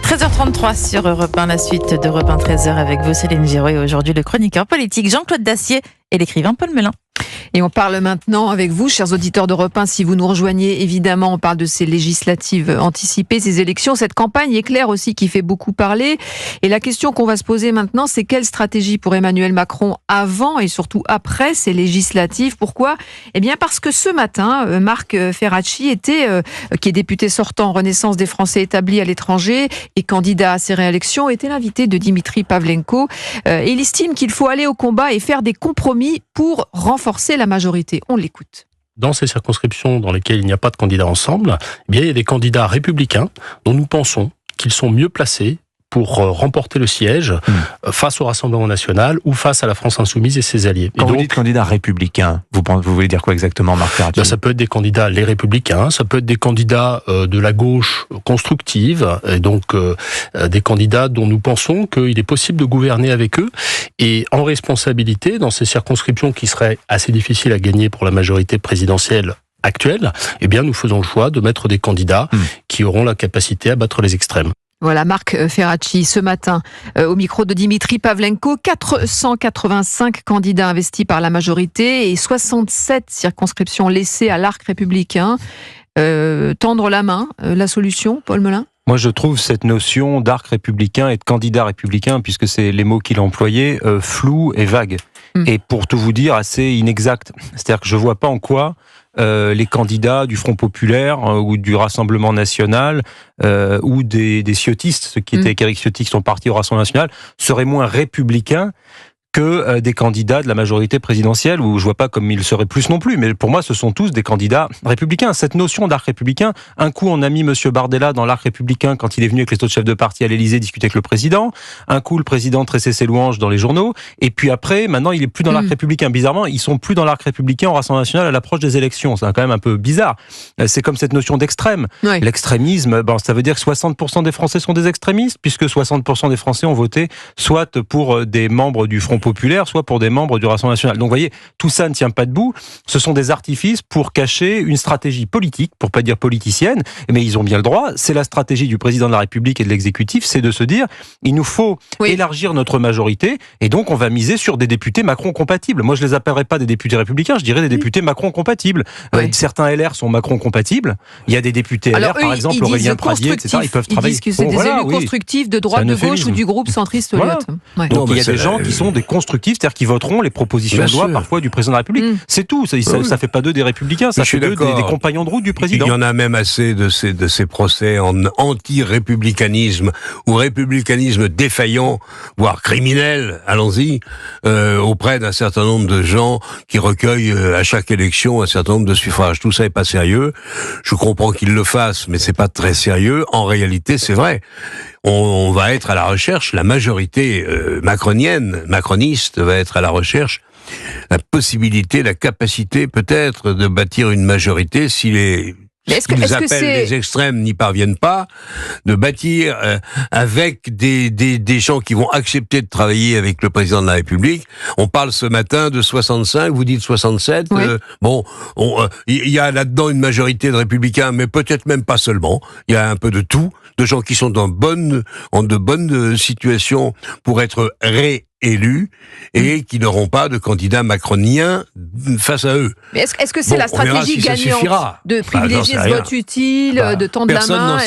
13h33 sur Europe 1, la suite d'Europe 1 13h avec vous Céline Giraud et aujourd'hui le chroniqueur politique Jean-Claude Dacier et l'écrivain Paul Melun. Et on parle maintenant avec vous, chers auditeurs d'Europe 1, si vous nous rejoignez, évidemment, on parle de ces législatives anticipées, ces élections, cette campagne éclair aussi qui fait beaucoup parler. Et la question qu'on va se poser maintenant, c'est quelle stratégie pour Emmanuel Macron avant et surtout après ces législatives? Pourquoi? Eh bien parce que ce matin, Marc Ferracci qui est député sortant Renaissance des Français établis à l'étranger et candidat à ces réélections, était l'invité de Dimitri Pavlenko. Et il estime qu'il faut aller au combat et faire des compromis pour renforcer la majorité. On l'écoute. Dans ces circonscriptions dans lesquelles il n'y a pas de candidats ensemble, eh bien, il y a des candidats républicains dont nous pensons qu'ils sont mieux placés pour remporter le siège face au Rassemblement national ou face à la France insoumise et ses alliés. Quand vous dites candidats républicains, vous voulez dire quoi exactement, Marc Ferracci? Ça peut être des candidats les républicains, ça peut être des candidats de la gauche constructive, et donc des candidats dont nous pensons qu'il est possible de gouverner avec eux, et en responsabilité, dans ces circonscriptions qui seraient assez difficiles à gagner pour la majorité présidentielle actuelle, eh bien nous faisons le choix de mettre des candidats qui auront la capacité à battre les extrêmes. Voilà, Marc Ferracci, ce matin, au micro de Dimitri Pavlenko, 485 candidats investis par la majorité et 67 circonscriptions laissées à l'arc républicain. Tendre la main, la solution, Paul Melun? Moi, je trouve cette notion d'arc républicain et de candidat républicain, puisque c'est les mots qu'il a employés, flou et vague. Et pour tout vous dire, assez inexact. C'est-à-dire que je vois pas en quoi les candidats du Front populaire ou du Rassemblement national ou des ciotistes, ceux qui étaient avec Éric Ciotti qui sont partis au Rassemblement national, seraient moins républicains que des candidats de la majorité présidentielle, où je vois pas comme ils seraient plus non plus, mais pour moi ce sont tous des candidats républicains. Cette notion d'arc républicain, un coup on a mis Monsieur Bardella dans l'arc républicain quand il est venu avec les autres chefs de parti à l'Élysée discuter avec le président, un coup le président tressait ses louanges dans les journaux, et puis après, maintenant il est plus dans l'arc républicain. Bizarrement, ils sont plus dans l'arc républicain au Rassemblement national à l'approche des élections. C'est quand même un peu bizarre. C'est comme cette notion d'extrême. Oui. L'extrémisme, ça veut dire que 60% des Français sont des extrémistes, puisque 60% des Français ont voté soit pour des membres du Front populaire, soit pour des membres du Rassemblement national. Donc vous voyez, tout ça ne tient pas debout. Ce sont des artifices pour cacher une stratégie politique, pour pas dire politicienne, mais ils ont bien le droit. C'est la stratégie du président de la République et de l'exécutif, c'est de se dire, il nous faut élargir notre majorité, et donc on va miser sur des députés Macron compatibles. Moi je les appellerais pas des députés républicains, je dirais des députés Macron compatibles. Certains LR sont Macron compatibles. Il y a des députés LR, par exemple Aurélien Pradier, etc. Ils peuvent travailler. Ils disent que c'est des élus constructifs de droite, de gauche ou du groupe centriste. Voilà. Donc il y a des gens qui sont des constructifs, c'est-à-dire qui voteront les propositions de loi parfois du président de la République. C'est tout. Ça fait pas d'eux des républicains, ça fait d'eux des compagnons de route du président. Il y en a même assez de ces procès en anti-républicanisme ou républicanisme défaillant, voire criminel, allons-y, auprès d'un certain nombre de gens qui recueillent à chaque élection un certain nombre de suffrages. Tout ça est pas sérieux. Je comprends qu'ils le fassent, mais c'est pas très sérieux. En réalité, c'est vrai. On va être à la recherche, la majorité macroniste va être à la recherche, la possibilité, la capacité peut-être de bâtir une majorité si les les extrêmes n'y parviennent pas, de bâtir avec des gens qui vont accepter de travailler avec le président de la République. On parle ce matin de 65, vous dites 67. Oui. Il y a là-dedans une majorité de républicains, mais peut-être même pas seulement. Il y a un peu de tout, de gens qui sont en de bonnes situations pour être élus et qui n'auront pas de candidats macroniens face à eux. Mais est-ce que c'est la stratégie gagnante de privilégier ce vote utile, de tendre la main?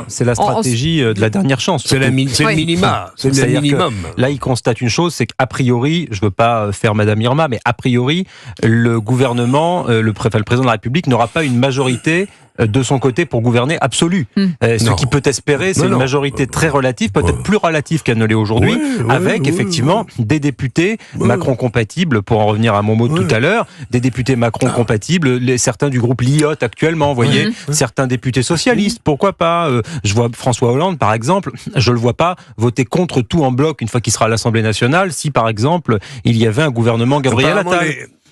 C'est la stratégie de la dernière chance. C'est le minima. C'est le minimum. Là, il constate une chose, c'est qu'a priori, je veux pas faire Madame Irma, mais a priori, le gouvernement, le président de la République n'aura pas une majorité de son côté pour gouverner absolu. Ce qui peut espérer, c'est une majorité très relative, peut-être plus relative qu'elle ne l'est aujourd'hui, avec effectivement des députés Macron compatibles, pour en revenir à mon mot de tout à l'heure, des députés Macron compatibles, certains du groupe Liot actuellement, vous voyez, certains députés socialistes, pourquoi pas, je vois François Hollande par exemple, je le vois pas voter contre tout en bloc une fois qu'il sera à l'Assemblée nationale, si par exemple il y avait un gouvernement Gabriel Attal.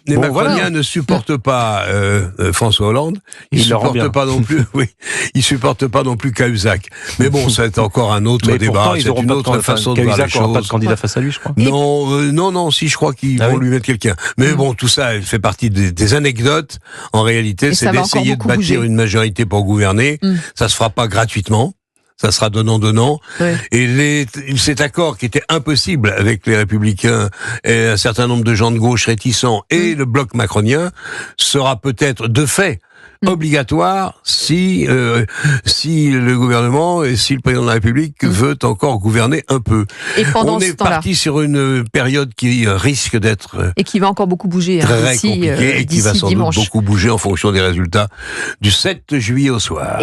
Les macroniens ne supportent pas François Hollande. Ils supportent pas non plus Cahuzac. Mais bon, c'est encore un autre débat. C'est une autre façon de voir les choses. Cahuzac n'aura pas de candidat face à lui, je crois. Non, si, je crois qu'ils vont lui mettre quelqu'un. Mais bon, tout ça fait partie des anecdotes. En réalité, c'est d'essayer de bâtir une majorité pour gouverner. Ça se fera pas gratuitement. ça sera donnant-donnant. Ouais. Et cet accord qui était impossible avec les Républicains et un certain nombre de gens de gauche réticents et le bloc macronien sera peut-être de fait obligatoire si le gouvernement et si le président de la République veut encore gouverner un peu. Et pendant On ce est temps-là, parti sur une période qui risque d'être et qui va encore beaucoup bouger très d'ici compliquée et qui va sans dimanche. doute beaucoup bouger en fonction des résultats du 7 juillet au soir.